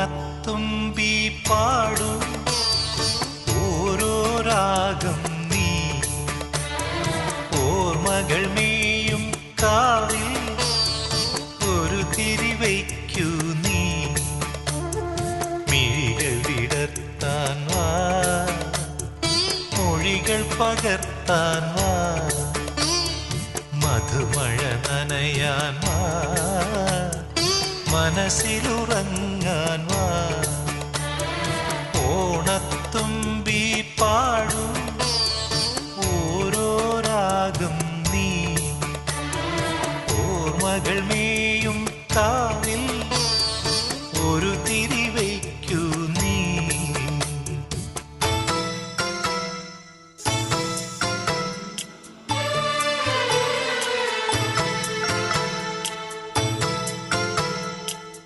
ഓണത്തുമ്പി പാടൂ ഓരോ രാഗം നീ ഓർമ്മകൾ മേയും കാവിൽ ഒരു തിരിവയ്ക്കൂ നീ മിഴികൾ വിടർത്താൻ വാ മൊഴികൾ പകർത്താൻ വാ മധുമഴ നനയാൻ വാ മനസ്സിലുറങ്ങാൻ വാ ഓണത്തുമ്പി പാടൂ ഓരോ രാഗം നീ ഓർമ്മകൾ മേയും കാവിൽ